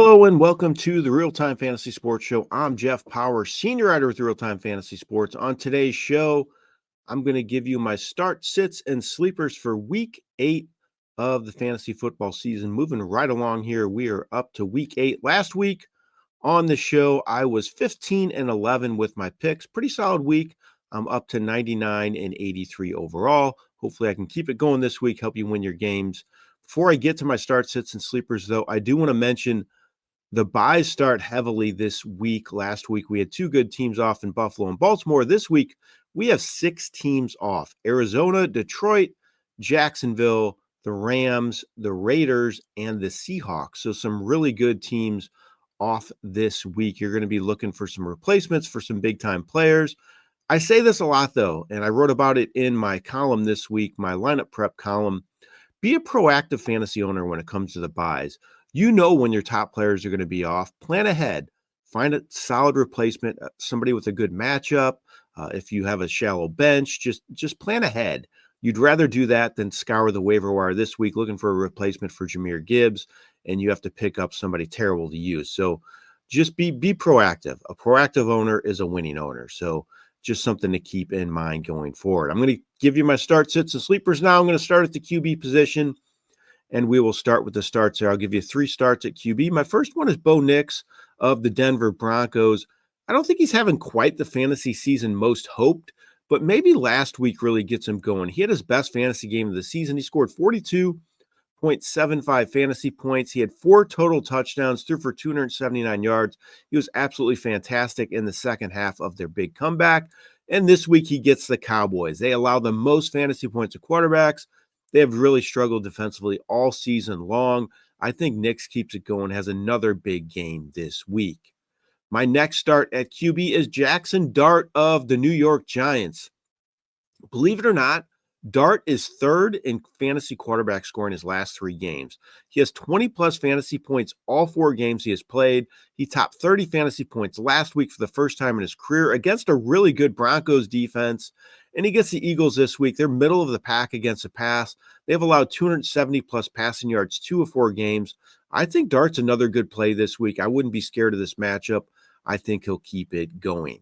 Hello and welcome to the RealTime Fantasy Sports Show. I'm Jeff Paur, senior writer with RealTime Fantasy Sports. On today's show, I'm going to give you my start, sits, and sleepers for Week 8 of the fantasy football season. Moving right along here, we are up to Week 8. Last week on the show, I was 15-11 with my picks. Pretty solid week. I'm up to 99-83 overall. Hopefully I can keep it going this week, help you win your games. Before I get to my start, sits, and sleepers, though, I do want to mention the buys start heavily this week. Last week, we had two good teams off in Buffalo and Baltimore. This week, we have 6 teams off: Arizona, Detroit, Jacksonville, the Rams, the Raiders, and the Seahawks. So some really good teams off this week. You're going to be looking for some replacements for some big-time players. I say this a lot, though, and I wrote about it in my column this week, my lineup prep column. Be a proactive fantasy owner when it comes to the buys. You know when your top players are going to be off. Plan ahead. Find a solid replacement, somebody with a good matchup. If you have a shallow bench, just plan ahead. You'd rather do that than scour the waiver wire this week looking for a replacement for Jahmyr Gibbs, and you have to pick up somebody terrible to use. So just be proactive. A proactive owner is a winning owner. So just something to keep in mind going forward. I'm going to give you my start, sits, and sleepers now. I'm going to start at the QB position, and we will start with the starts here. I'll give you 3 starts at QB. My first one is Bo Nix of the Denver Broncos. I don't think he's having quite the fantasy season most hoped, but maybe last week really gets him going. He had his best fantasy game of the season. He scored 42.75 fantasy points. He had 4 total touchdowns, threw for 279 yards. He was absolutely fantastic in the second half of their big comeback. And this week he gets the Cowboys. They allow the most fantasy points to quarterbacks. They have really struggled defensively all season long. I think Nix keeps it going, has another big game this week. My next start at QB is Jackson Dart of the New York Giants. Believe it or not, Dart is 3rd in fantasy quarterback score in his last 3 games. He has 20-plus fantasy points all 4 games he has played. He topped 30 fantasy points last week for the first time in his career against a really good Broncos defense. And he gets the Eagles this week. They're middle of the pack against the pass. They've allowed 270-plus passing yards 2 of 4 games. I think Dart's another good play this week. I wouldn't be scared of this matchup. I think he'll keep it going.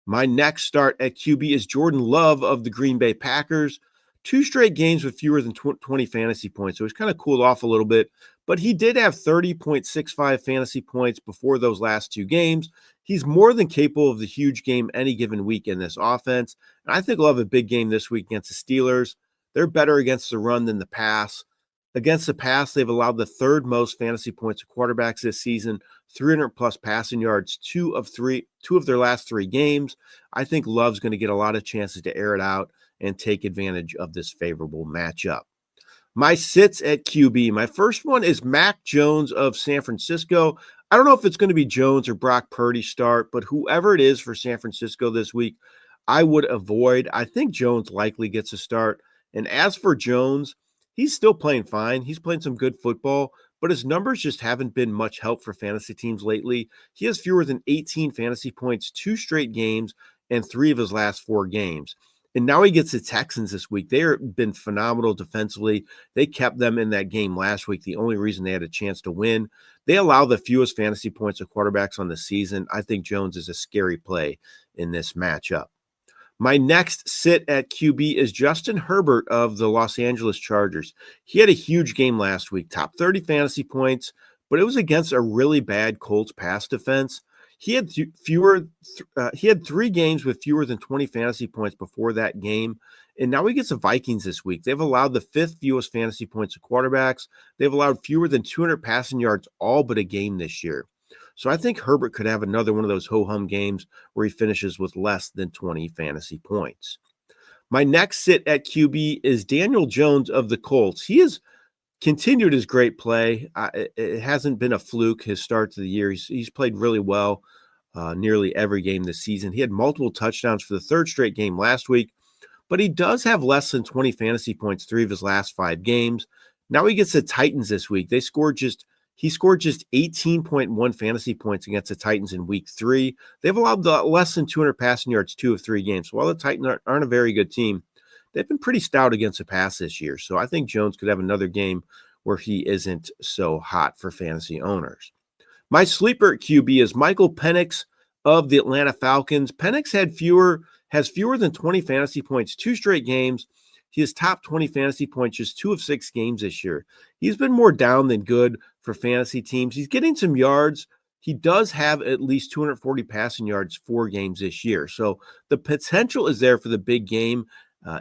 My next start at QB is Jordan Love of the Green Bay Packers. 2 straight games with fewer than 20 fantasy points, so he's kind of cooled off a little bit, but he did have 30.65 fantasy points before those last 2 games. He's more than capable of the huge game any given week in this offense, and I think he'll have a big game this week against the Steelers. They're better against the run than the pass. Against the pass, they've allowed the 3rd most fantasy points to quarterbacks this season, 300-plus passing yards, 2 of their last 3 games. I think Love's going to get a lot of chances to air it out and take advantage of this favorable matchup. My sits at QB. My first one is Mac Jones of San Francisco. I don't know if it's going to be Jones or Brock Purdy start, but whoever it is for San Francisco this week, I would avoid. I think Jones likely gets a start. And as for Jones, he's still playing fine. He's playing some good football, but his numbers just haven't been much help for fantasy teams lately. He has fewer than 18 fantasy points 2 straight games and 3 of his last 4 games. And now he gets the Texans this week. They have been phenomenal defensively. They kept them in that game last week, the only reason they had a chance to win. They allow the fewest fantasy points of quarterbacks on the season. I think Jones is a scary play in this matchup. My next sit at QB is Justin Herbert of the Los Angeles Chargers. He had a huge game last week, top 30 fantasy points, but it was against a really bad Colts pass defense. He had 3 games with fewer than 20 fantasy points before that game, and now he gets the Vikings this week. They've allowed the 5th fewest fantasy points to quarterbacks. They've allowed fewer than 200 passing yards all but a game this year. So I think Herbert could have another one of those ho-hum games where he finishes with less than 20 fantasy points. My next sit at QB is Daniel Jones of the Colts. He has continued his great play. It hasn't been a fluke, his start to the year. He's played really well nearly every game this season. He had multiple touchdowns for the 3rd straight game last week, but he does have less than 20 fantasy points 3 of his last 5 games. Now he gets the Titans this week. He scored just 18.1 fantasy points against the Titans in week 3. They've allowed less than 200 passing yards 2 of 3 games. So while the Titans aren't a very good team, they've been pretty stout against the pass this year. So I think Jones could have another game where he isn't so hot for fantasy owners. My sleeper at QB is Michael Penix of the Atlanta Falcons. Penix has fewer than 20 fantasy points 2 straight games. He has top 20 fantasy points just 2 of 6 games this year. He's been more down than good for fantasy teams. He's getting some yards. He does have at least 240 passing yards 4 games this year. So the potential is there for the big game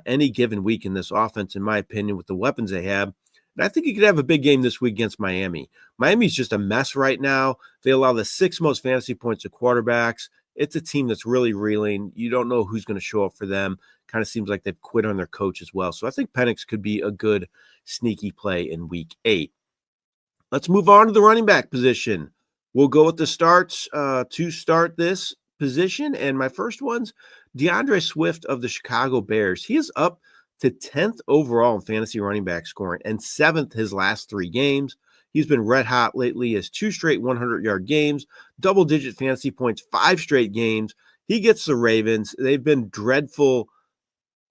any given week in this offense, in my opinion, with the weapons they have. And I think he could have a big game this week against Miami. Miami's just a mess right now. They allow the 6th most fantasy points to quarterbacks. It's a team that's really reeling. You don't know who's going to show up for them. Kind of seems like they've quit on their coach as well. So I think Penix could be a good sneaky play in week 8. Let's move on to the running back position. We'll go with the starts to start this position. And my first one's DeAndre Swift of the Chicago Bears. He is up to 10th overall in fantasy running back scoring and 7th his last 3 games. He's been red hot lately. He has 2 straight 100-yard games, double-digit fantasy points, 5 straight games. He gets the Ravens. They've been dreadful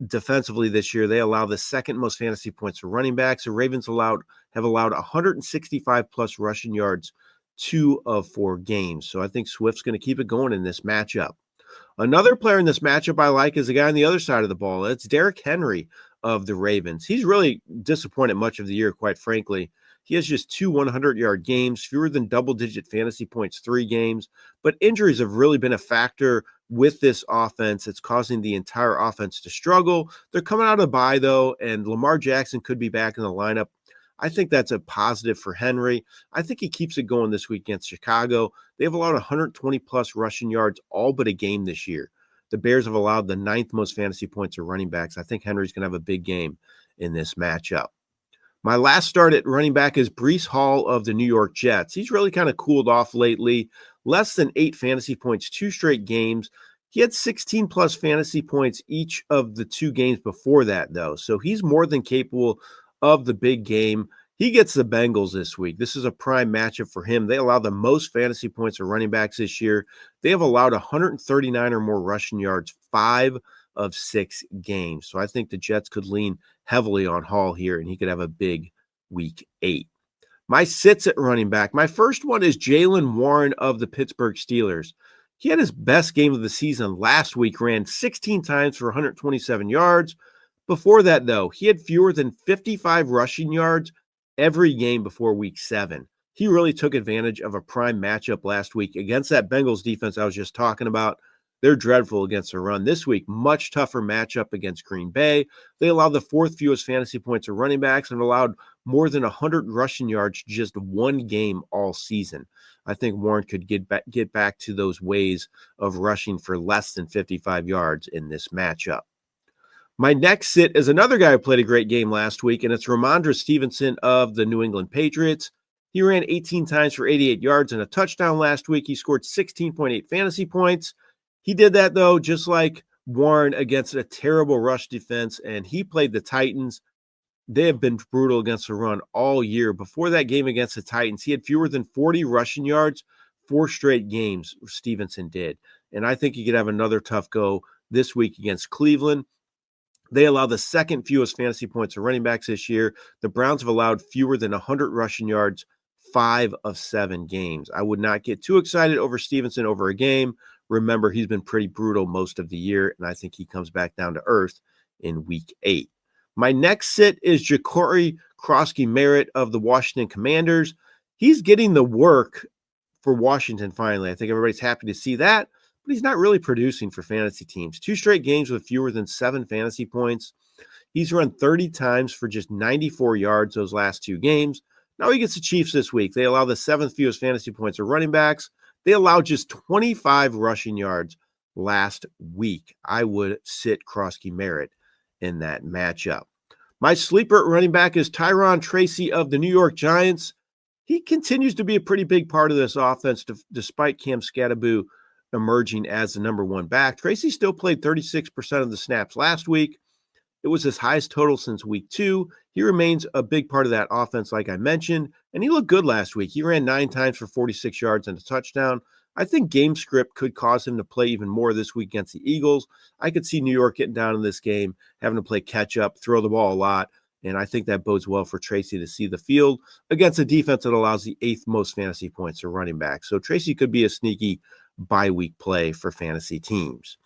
defensively this year. They allow the 2nd most fantasy points for running backs. The Ravens have allowed 165 plus rushing yards 2 of 4 games. So I think Swift's going to keep it going in this matchup. Another player in this matchup I like is the guy on the other side of the ball. It's Derrick Henry of the Ravens. He's really disappointed much of the year, quite frankly. He has just 2 100-yard games, fewer than double-digit fantasy points 3 games. But injuries have really been a factor with this offense. It's causing the entire offense to struggle. They're coming out of the bye, though, and Lamar Jackson could be back in the lineup. I think that's a positive for Henry. I think he keeps it going this week against Chicago. They've allowed 120-plus rushing yards all but a game this year. The Bears have allowed the 9th most fantasy points of running backs. I think Henry's going to have a big game in this matchup. My last start at running back is Breece Hall of the New York Jets. He's really kind of cooled off lately. Less than 8 fantasy points 2 straight games. He had 16-plus fantasy points each of the 2 games before that, though. So he's more than capable of the big game. He gets the Bengals this week. This is a prime matchup for him. They allow the most fantasy points of running backs this year. They have allowed 139 or more rushing yards 5 of 6 games. So I think the Jets could lean heavily on Hall here, and he could have a big week 8. My sits at running back. My first one is Jaylen Warren of the Pittsburgh Steelers. He had his best game of the season last week, ran 16 times for 127 yards. Before that, though, he had fewer than 55 rushing yards every game before week 7. He really took advantage of a prime matchup last week against that Bengals defense I was just talking about. They're dreadful against the run. This week, much tougher matchup against Green Bay. They allowed the 4th fewest fantasy points of running backs and allowed more than 100 rushing yards just 1 game all season. I think Warren could get back to those ways of rushing for less than 55 yards in this matchup. My next sit is another guy who played a great game last week, and it's Ramondre Stevenson of the New England Patriots. He ran 18 times for 88 yards and a touchdown last week. He scored 16.8 fantasy points. He did that, though, just like Warren, against a terrible rush defense, and he played the Titans. They have been brutal against the run all year. Before that game against the Titans, he had fewer than 40 rushing yards 4 straight games, Stevenson did. And I think he could have another tough go this week against Cleveland. They allow the 2nd fewest fantasy points of running backs this year. The Browns have allowed fewer than 100 rushing yards 5 of 7 games. I would not get too excited over Stevenson over a game. Remember, he's been pretty brutal most of the year, and I think he comes back down to earth in week 8. My next sit is Ja'Cory Krosky-Merritt of the Washington Commanders. He's getting the work for Washington finally. I think everybody's happy to see that, but he's not really producing for fantasy teams. 2 straight games with fewer than 7 fantasy points. He's run 30 times for just 94 yards those last 2 games. Now he gets the Chiefs this week. They allow the 7th fewest fantasy points of running backs. They allowed just 25 rushing yards last week. I would sit Krosky-Merritt in that matchup. My sleeper at running back is Tyron Tracy of the New York Giants. He continues to be a pretty big part of this offense despite Cam Skattebo emerging as the number 1 back. Tracy still played 36% of the snaps last week. It was his highest total since week 2. He remains a big part of that offense, like I mentioned, and he looked good last week. He ran 9 times for 46 yards and a touchdown. I think game script could cause him to play even more this week against the Eagles. I could see New York getting down in this game, having to play catch up, throw the ball a lot, And I think that bodes well for Tracy to see the field against a defense that allows the 8th most fantasy points to running back. So Tracy could be a sneaky bye-week play for fantasy teams.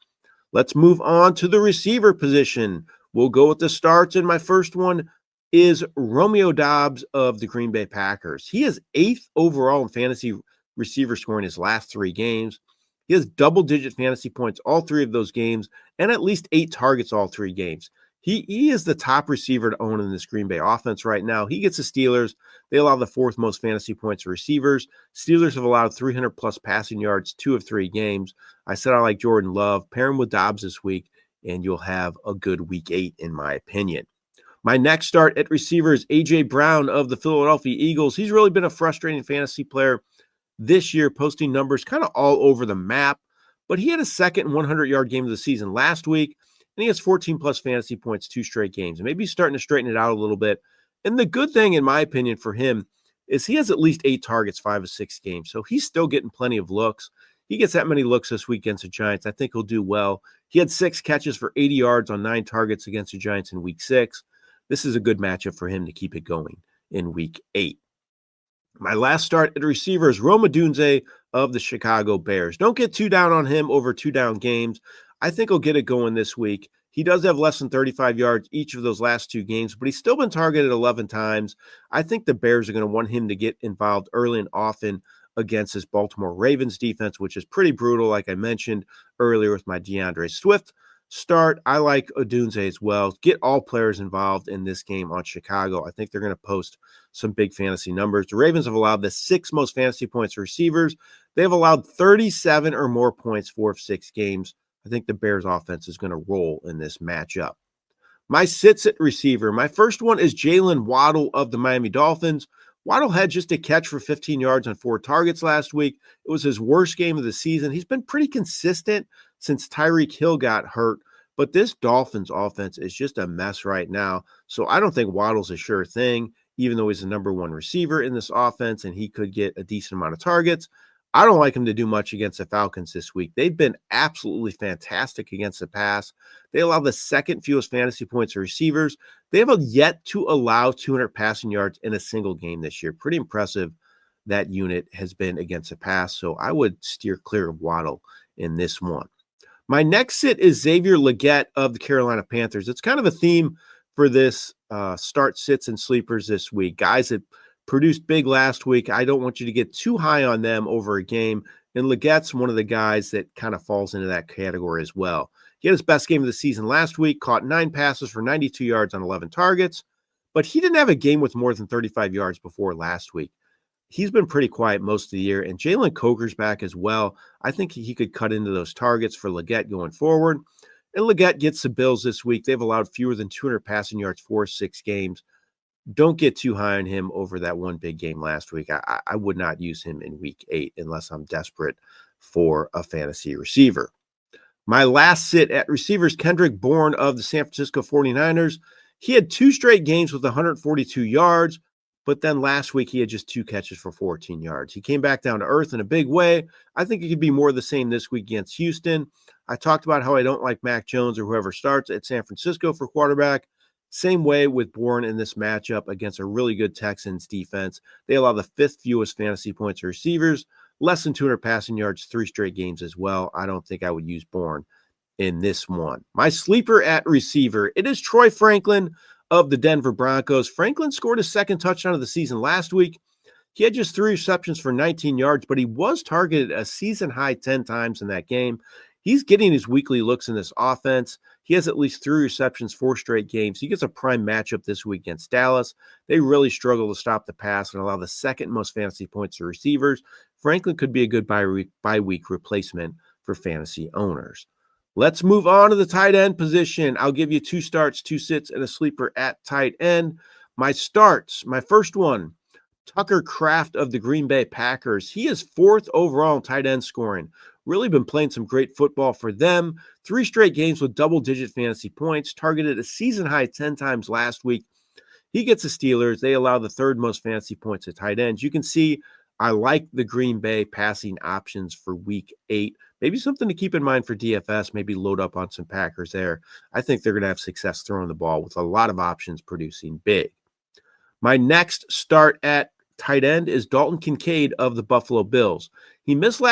Let's move on to the receiver position. We'll go with the starts, and my first one is Romeo Doubs of the Green Bay Packers. He is 8th overall in fantasy receiver scoring his last 3 games. He has double-digit fantasy points all 3 of those games and at least 8 targets all 3 games. He is the top receiver to own in this Green Bay offense right now. He gets the Steelers. They allow the 4th most fantasy points to receivers. Steelers have allowed 300-plus passing yards 2 of 3 games. I said I like Jordan Love. Pair him with Doubs this week, and you'll have a good week 8, in my opinion. My next start at receiver is A.J. Brown of the Philadelphia Eagles. He's really been a frustrating fantasy player this year, posting numbers kind of all over the map, but he had a second 100-yard game of the season last week, and he has 14-plus fantasy points 2 straight games. And maybe he's starting to straighten it out a little bit. And the good thing, in my opinion, for him is he has at least 8 targets 5 of 6 games, so he's still getting plenty of looks. He gets that many looks this week against the Giants. I think he'll do well. He had 6 catches for 80 yards on 9 targets against the Giants in week 6. This is a good matchup for him to keep it going in week 8. My last start at receiver is Rome Odunze of the Chicago Bears. Don't get too down on him over 2-down games. I think he'll get it going this week. He does have less than 35 yards each of those last 2 games, but he's still been targeted 11 times. I think the Bears are going to want him to get involved early and often against this Baltimore Ravens defense, which is pretty brutal, like I mentioned earlier with my DeAndre Swift start. I like Odunze as well. Get all players involved in this game on Chicago. I think they're going to post some big fantasy numbers. The Ravens have allowed the 6th most fantasy points to receivers. They have allowed 37 or more points 4 of 6 games. I think the Bears offense is going to roll in this matchup. My sits at receiver. My first one is Jalen Waddle of the Miami Dolphins. Waddle had just a catch for 15 yards on 4 targets last week. It was his worst game of the season. He's been pretty consistent since Tyreek Hill got hurt, but this Dolphins offense is just a mess right now. So I don't think Waddle's a sure thing, even though he's the number 1 receiver in this offense and he could get a decent amount of targets. I don't like him to do much against the Falcons this week. They've been absolutely fantastic against the pass. They allow the 2nd fewest fantasy points to receivers. They have yet to allow 200 passing yards in a single game this year. Pretty impressive that unit has been against the pass. So I would steer clear of Waddle in this one. My next sit is Xavier Legette of the Carolina Panthers. It's kind of a theme for this start sits and sleepers this week. Guys that produced big last week, I don't want you to get too high on them over a game. And Legette's one of the guys that kind of falls into that category as well. He had his best game of the season last week, caught 9 passes for 92 yards on 11 targets, but he didn't have a game with more than 35 yards before last week. He's been pretty quiet most of the year, and Jalen Coker's back as well. I think he could cut into those targets for Legette going forward. And Legette gets the Bills this week. They've allowed fewer than 200 passing yards 6 games. Don't get too high on him over that one big game last week. I would not use him in week 8 unless I'm desperate for a fantasy receiver. My last sit at receiver is Kendrick Bourne of the San Francisco 49ers. He had 2 straight games with 142 yards, but then last week he had just 2 catches for 14 yards. He came back down to earth in a big way. I think it could be more of the same this week against Houston. I talked about how I don't like Mac Jones or whoever starts at San Francisco for quarterback. Same way with Bourne in this matchup against a really good Texans defense. They allow the 5th fewest fantasy points to receivers, less than 200 passing yards, 3 straight games as well. I don't think I would use Bourne in this one. My sleeper at receiver, it is Troy Franklin of the Denver Broncos. Franklin scored his 2nd touchdown of the season last week. He had just 3 receptions for 19 yards, but he was targeted a season-high 10 times in that game. He's getting his weekly looks in this offense. He has at least 3 receptions, 4 straight games. He gets a prime matchup this week against Dallas. They really struggle to stop the pass and allow the 2nd most fantasy points to receivers. Franklin could be a good bye week replacement for fantasy owners. Let's move on to the tight end position. I'll give you 2 starts, 2 sits, and a sleeper at tight end. My starts, my first one, Tucker Kraft of the Green Bay Packers. He is 4th overall in tight end scoring. Really been playing some great football for them. 3 straight games with double-digit fantasy points, targeted a season-high 10 times last week. He gets the Steelers. They allow the 3rd most fantasy points at tight ends. You can see I like the Green Bay passing options for week 8. Maybe something to keep in mind for DFS, maybe load up on some Packers there. I think they're going to have success throwing the ball with a lot of options producing big. My next start at tight end is Dalton Kincaid of the Buffalo Bills. He missed the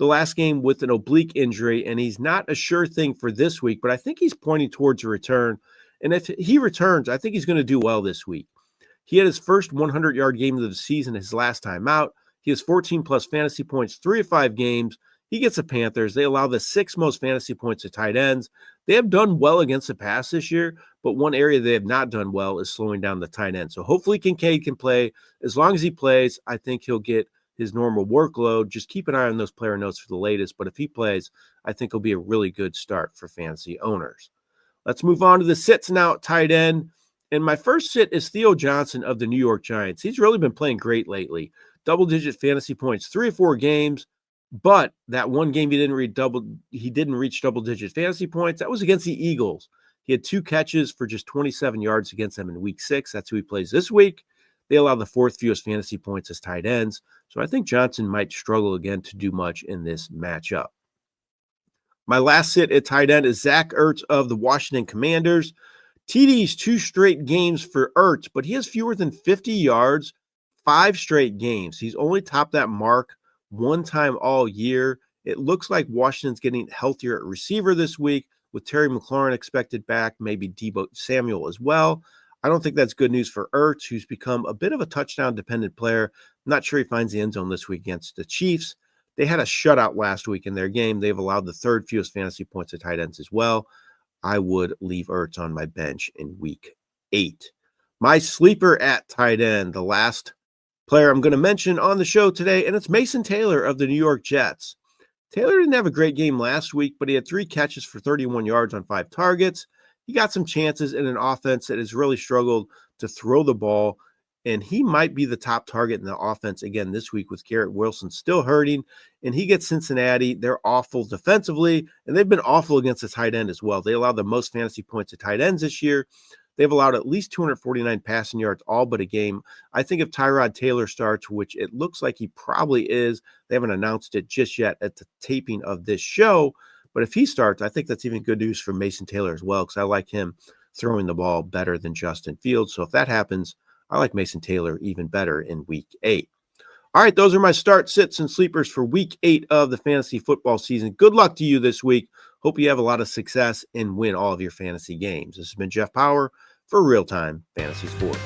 last game with an oblique injury, and he's not a sure thing for this week, but I think he's pointing towards a return. And if he returns, I think he's going to do well this week. He had his first 100-yard game of the season his last time out. He has 14-plus fantasy points, 3 of 5 games. He gets the Panthers. They allow the 6th most fantasy points to tight ends. They have done well against the pass this year, but one area they have not done well is slowing down the tight end. So hopefully Kincaid can play. As long as he plays, I think he'll get his normal workload. Just keep an eye on those player notes for the latest. But if he plays, I think it'll be a really good start for fantasy owners. Let's move on to the sits now at tight end. And my first sit is Theo Johnson of the New York Giants. He's really been playing great lately. Double-digit fantasy points, 3 or 4 games. But that one game he didn't reach double-digit fantasy points. That was against the Eagles. He had 2 catches for just 27 yards against them in week 6. That's who he plays this week. They allow the 4th fewest fantasy points as tight ends. So I think Johnson might struggle again to do much in this matchup. My last sit at tight end is Zach Ertz of the Washington Commanders. TD's 2 straight games for Ertz, but he has fewer than 50 yards, 5 straight games. He's only topped that mark 1 time all year. It looks like Washington's getting healthier at receiver this week with Terry McLaurin expected back, maybe Deebo Samuel as well. I don't think that's good news for Ertz, who's become a bit of a touchdown-dependent player. I'm not sure he finds the end zone this week against the Chiefs. They had a shutout last week in their game. They've allowed the 3rd fewest fantasy points to tight ends as well. I would leave Ertz on my bench in week 8. My sleeper at tight end, the last player I'm going to mention on the show today, and it's Mason Taylor of the New York Jets. Taylor didn't have a great game last week, but he had 3 catches for 31 yards on 5 targets. He got some chances in an offense that has really struggled to throw the ball, and he might be the top target in the offense again this week with Garrett Wilson still hurting, and he gets Cincinnati. They're awful defensively, and they've been awful against the tight end as well. They allowed the most fantasy points to tight ends this year. They've allowed at least 249 passing yards all but a game. I think if Tyrod Taylor starts, which it looks like he probably is, they haven't announced it just yet at the taping of this show, but if he starts, I think that's even good news for Mason Taylor as well, because I like him throwing the ball better than Justin Fields. So if that happens, I like Mason Taylor even better in week 8. All right, those are my start, sits, and sleepers for week 8 of the fantasy football season. Good luck to you this week. Hope you have a lot of success and win all of your fantasy games. This has been Jeff Paur for RealTime Fantasy Sports.